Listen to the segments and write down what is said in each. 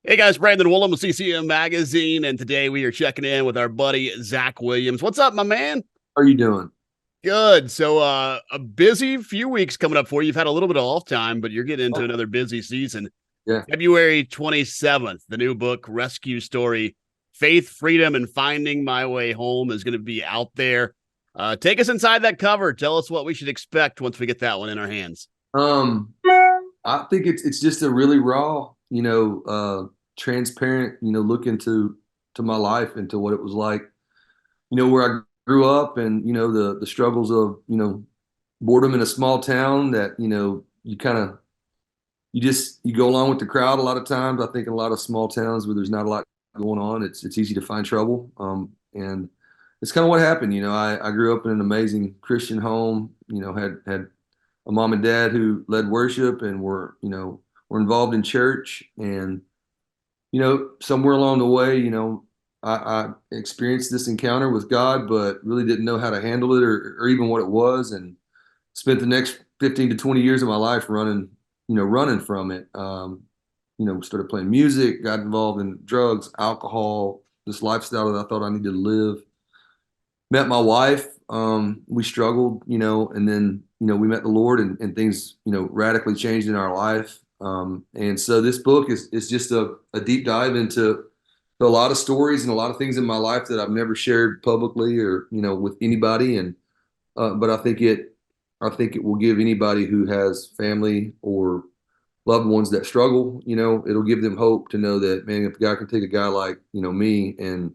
Hey guys, Brandon Woolum with CCM Magazine, and today we are checking in with our buddy Zach Williams. What's up, my man? How are you doing? Good. So, a busy few weeks coming up for you. You've had a little bit of off time, but you're getting into Oh, another busy season. yeah. February 27th, the new book, Rescue Story, Faith, Freedom, and Finding My Way Home is going to be out there. Take us inside that cover. Tell us what we should expect once we get that one in our hands. Um, I think it's just a really raw, transparent, look into my life, into what it was like, where I grew up, and the struggles of boredom in a small town that you kind of you go along with the crowd a lot of times. I think in a lot of small towns where there's not a lot going on, it's easy to find trouble. And it's kind of what happened. I grew up in an amazing Christian home. Had a mom and dad who led worship and were involved in church. And somewhere along the way, I experienced this encounter with God, but really didn't know how to handle it, or even what it was, and spent the next 15 to 20 years of my life running from it. Started playing music, got involved in drugs, alcohol, this lifestyle that I thought I needed to live. Met my wife. We struggled, and then, we met the Lord, and things, radically changed in our life. And so this book is just a deep dive into a lot of stories and a lot of things in my life that I've never shared publicly, or, with anybody. And, but I think it will give anybody who has family or loved ones that struggle, it'll give them hope to know that, man, if God can take a guy like, me, and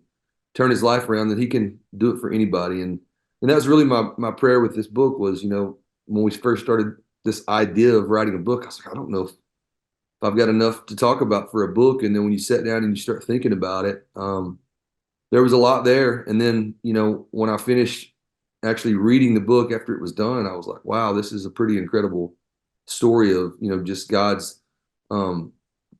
turn his life around, that he can do it for anybody. And that was really my prayer with this book was, when we first started this idea of writing a book, I was like, I don't know if I've got enough to talk about for a book. And then when you sit down and you start thinking about it, there was a lot there. And then, when I finished actually reading the book after it was done, I was like, wow, this is a pretty incredible story of, just God's um,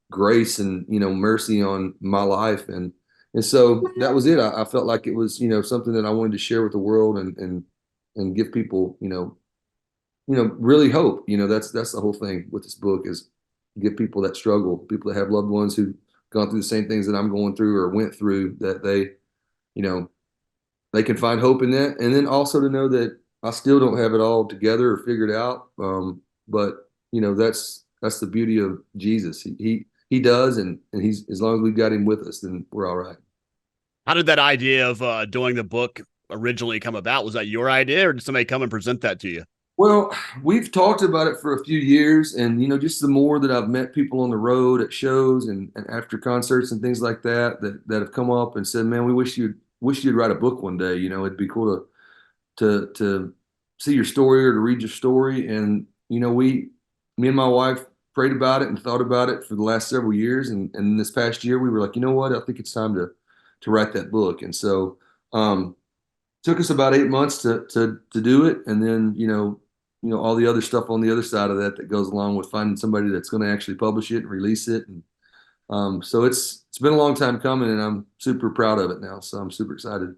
grace and, mercy on my life. And so that was it. I felt like it was, something that I wanted to share with the world, and give people, really hope. That's the whole thing with this book, is give people that struggle, people that have loved ones who've gone through the same things that I'm going through or went through, that you know, they can find hope in that. And then also to know that I still don't have it all together or figured out. But that's the beauty of Jesus. He does, and he's, as long as we've got him with us, then we're all right. How did that idea of doing the book originally come about? Was that your idea, or did somebody come and present that to you? Well, we've talked about it for a few years, and just the more that I've met people on the road at shows, and after concerts and things like that have come up and said, "Man, we wish you'd write a book one day. It'd be cool to see your story, or to read your story." And me and my wife prayed about it and thought about it for the last several years, and this past year we were like, you know what, I think it's time to write that book. And so took us about 8 months to do it, and then all the other stuff on the other side of that goes along with finding somebody that's going to actually publish it and release it. And so it's been a long time coming, and I'm super proud of it now. So I'm super excited.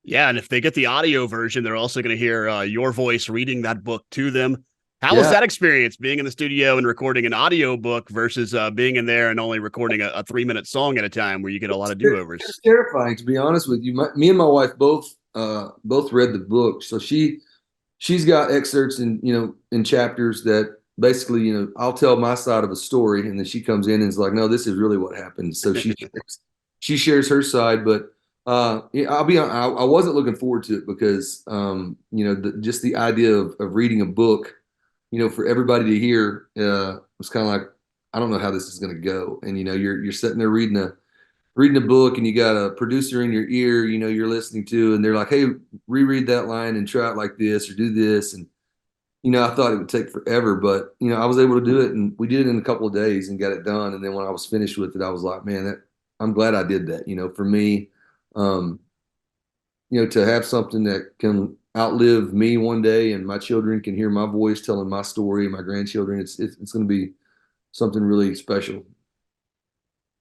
Yeah, and if they get the audio version, they're also going to hear your voice reading that book to them. How was Yeah, that experience being in the studio and recording an audio book versus being in there and only recording a 3 minute song at a time where you get a lot of do overs? it's terrifying, to be honest with you. Me and my wife both read the book, so she's got excerpts in chapters that basically, I'll tell my side of a story, and then she comes in and is like, no, this is really what happened. So she shares her side. But yeah, I wasn't looking forward to it, because just the idea of reading a book, for everybody to hear, was kind of like, I don't know how this is going to go. And you're sitting there reading a book, and you got a producer in your ear, you're listening to, and they're like, hey, reread that line and try it like this, or do this. And I thought it would take forever, but I was able to do it, and we did it in a couple of days and got it done. And then when I was finished with it, I was like, man, I'm glad I did that. For me, um, to have something that can outlive me one day, and my children can hear my voice telling my story, and my grandchildren, it's going to be something really special.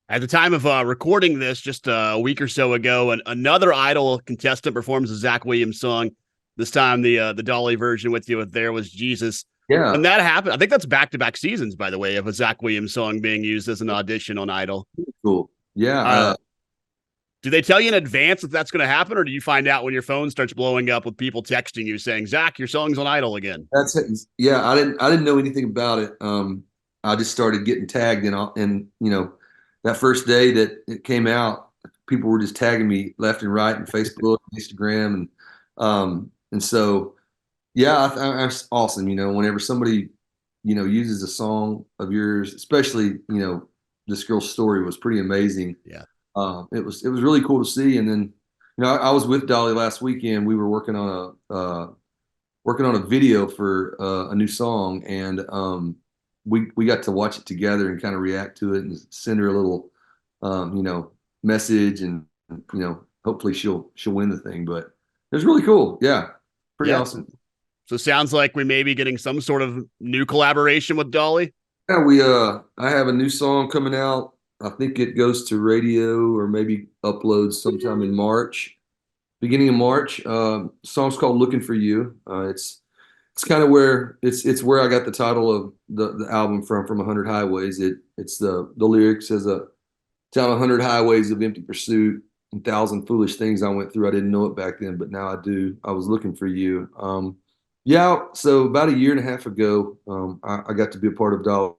At the time of recording this, just a week or so ago, another Idol contestant performs a Zach Williams song. This time, the Dolly version with you with "There Was Jesus." Yeah, When that happened, I think that's back-to-back seasons, by the way, of a Zach Williams song being used as an audition on Idol. cool. Yeah, Uh, do they tell you in advance if that's going to happen, or do you find out when your phone starts blowing up with people texting you saying, "Zach, your song's on Idol again"? that's it. Yeah. I didn't know anything about it. I just started getting tagged, and that first day that it came out, people were just tagging me left and right in Facebook, Instagram, and so yeah, that's awesome. Whenever somebody uses a song of yours, especially this girl's story was pretty amazing. Yeah. It was really cool to see. And then I was with Dolly last weekend. We were working on a video for a new song, and we got to watch it together and kind of react to it and send her a little message, and hopefully she'll win the thing. But it was really cool. Yeah, pretty Yeah. awesome. So sounds like we may be getting some sort of new collaboration with Dolly. Yeah, I have a new song coming out. I think it goes to radio or maybe uploads sometime in March, beginning of March. Song's called "Looking for You." It's kind of where it's where I got the title of the album from 100 Highways. It's the lyrics as a down 100 highways of empty pursuit and thousand foolish things I went through. I didn't know it back then, but now I do. I was looking for you. Yeah, so about a year and a half ago, I got to be a part of Dolly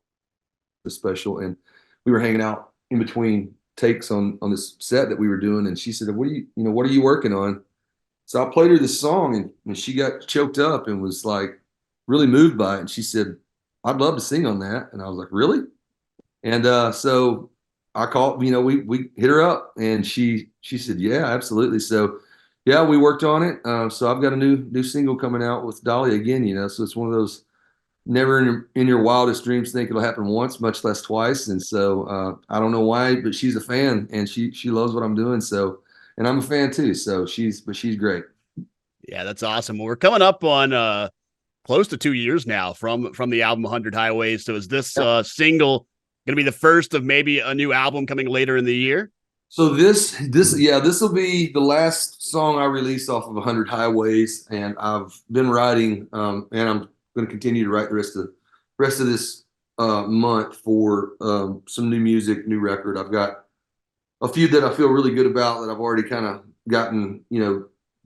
special, and we were hanging out in between takes on this set that we were doing, and she said, what are you working on?" So I played her this song, and she got choked up and was like really moved by it. And she said, "I'd love to sing on that." And I was like, "Really?" And so I called, we hit her up, and she said, "Yeah, absolutely." So yeah, we worked on it. So I've got a new single coming out with Dolly again. So it's one of those never in your wildest dreams think it'll happen once, much less twice. And so I don't know why, but she's a fan, and she loves what I'm doing. So, and I'm a fan too. So she's great. Yeah, that's awesome. Well, we're coming up on close to 2 years now from the album 100 Highways. So is this single going to be the first of maybe a new album coming later in the year? So this will be the last song I release off of 100 Highways, and I've been writing, and I'm going to continue to write the rest of this month for some new music, new record. I've got a few that I feel really good about that I've already kind of gotten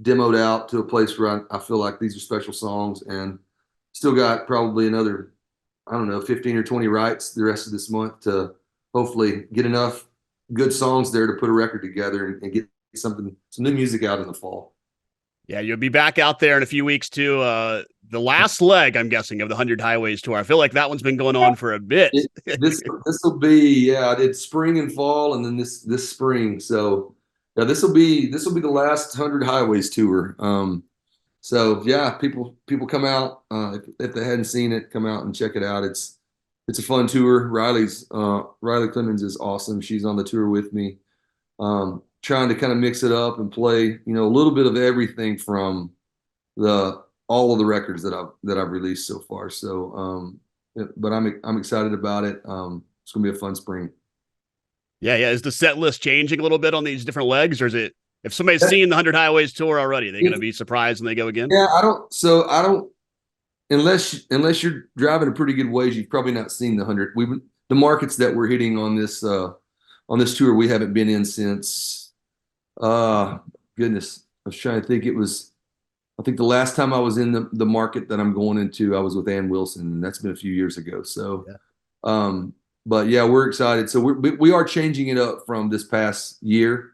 demoed out to a place where I feel like these are special songs, and still got probably another, I don't know, 15 or 20 writes the rest of this month to hopefully get enough good songs there to put a record together and get some new music out in the fall. Yeah, you'll be back out there in a few weeks too. The last leg, I'm guessing, of the 100 Highways tour. I feel like that one's been going on for a bit. This will be, I did spring and fall, and then this spring. So yeah, this will be the last 100 Highways tour. So yeah, people come out if they hadn't seen it, come out and check it out. It's a fun tour. Riley Clemens is awesome. She's on the tour with me. Trying to kind of mix it up and play, a little bit of everything from all of the records that I've released so far. So, but I'm excited about it. It's gonna be a fun spring. Yeah. Is the set list changing a little bit on these different legs, or is it if somebody's seen the 100 Highways tour already, they're going to be surprised when they go again? Yeah, I don't. Unless you're driving a pretty good ways, you've probably not seen the 100. The markets that we're hitting on this tour, we haven't been in since. Goodness, I was trying to think. I think the last time I was in the market that I'm going into, I was with Ann Wilson, and that's been a few years ago. So, but yeah, we're excited. So we are changing it up from this past year,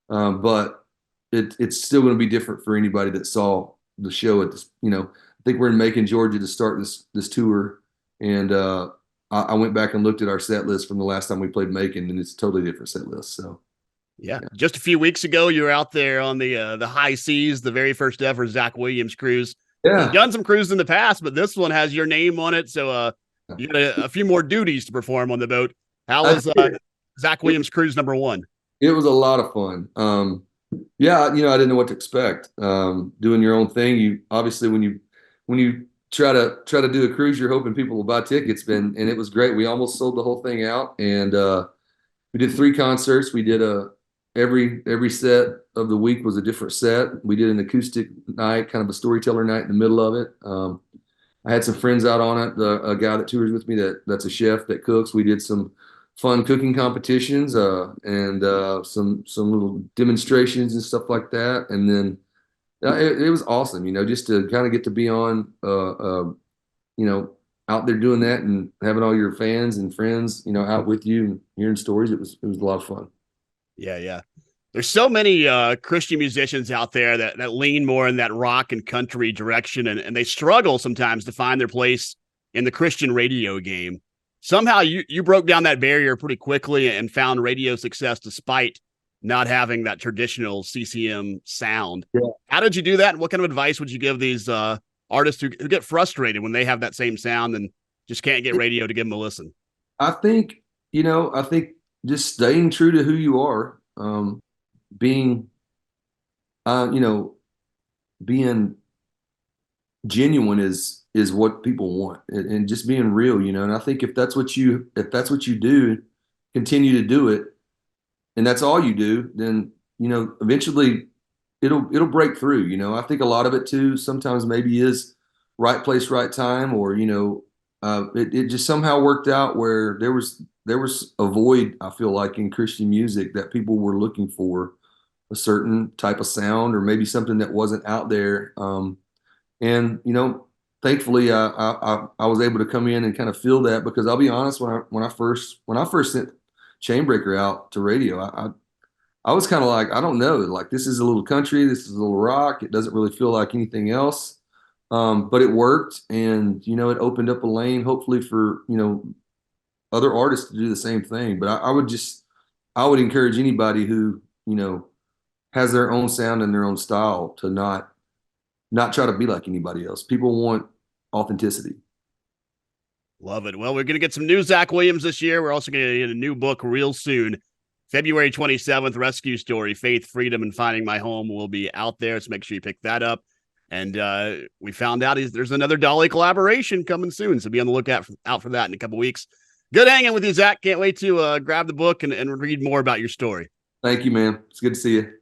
but it's still going to be different for anybody that saw the show at this. I think we're in Macon, Georgia, to start this tour, and I went back and looked at our set list from the last time we played Macon, and it's a totally different set list. So. Yeah. Just a few weeks ago, you were out there on the high seas, the very first ever Zach Williams cruise. Yeah. You've done some cruises in the past, but this one has your name on it. So you got a few more duties to perform on the boat. How was Zach Williams cruise #1? It was a lot of fun. Yeah, I didn't know what to expect. Doing your own thing. You obviously when you try to do a cruise, you're hoping people will buy tickets. And it was great. We almost sold the whole thing out, and we did 3 concerts. We did every set of the week was a different set. We did an acoustic night, kind of a storyteller night in the middle of it. I had some friends out on it. A guy that tours with me that's a chef that cooks. We did some fun cooking competitions and some little demonstrations and stuff like that. And then it was awesome, just to kind of get to be on, you know, out there doing that and having all your fans and friends, out with you and hearing stories. It was a lot of fun. Yeah, yeah. There's so many Christian musicians out there that lean more in that rock and country direction, and they struggle sometimes to find their place in the Christian radio game. Somehow you broke down that barrier pretty quickly and found radio success despite not having that traditional CCM sound. Yeah. How did you do that? And what kind of advice would you give these artists who get frustrated when they have that same sound and just can't get radio to give them a listen? I think, I think just staying true to who you are, being, you know, being genuine is what people want, and just being real, And I think if that's what you do, continue to do it, and that's all you do, then eventually it'll break through. I think a lot of it too sometimes maybe is right place, right time, or it just somehow worked out where there was a void, I feel like, in Christian music that people were looking for a certain type of sound or maybe something that wasn't out there. And thankfully, I was able to come in and kind of feel that, because I'll be honest, when I first sent Chainbreaker out to radio, I was kind of like, I don't know, like, this is a little country, this is a little rock, it doesn't really feel like anything else. But it worked, and it opened up a lane, hopefully for other artists to do the same thing. But I would encourage anybody who has their own sound and their own style to not try to be like anybody else. People want authenticity. Love it. Well, we're going to get some new Zach Williams this year. We're also going to get a new book real soon. February 27th, Rescue Story, Faith, Freedom, and Finding My Home will be out there. So make sure you pick that up. And we found out there's another Dolly collaboration coming soon. So be on the lookout out for that in a couple weeks. Good hanging with you, Zach. Can't wait to grab the book and read more about your story. Thank you, man. It's good to see you.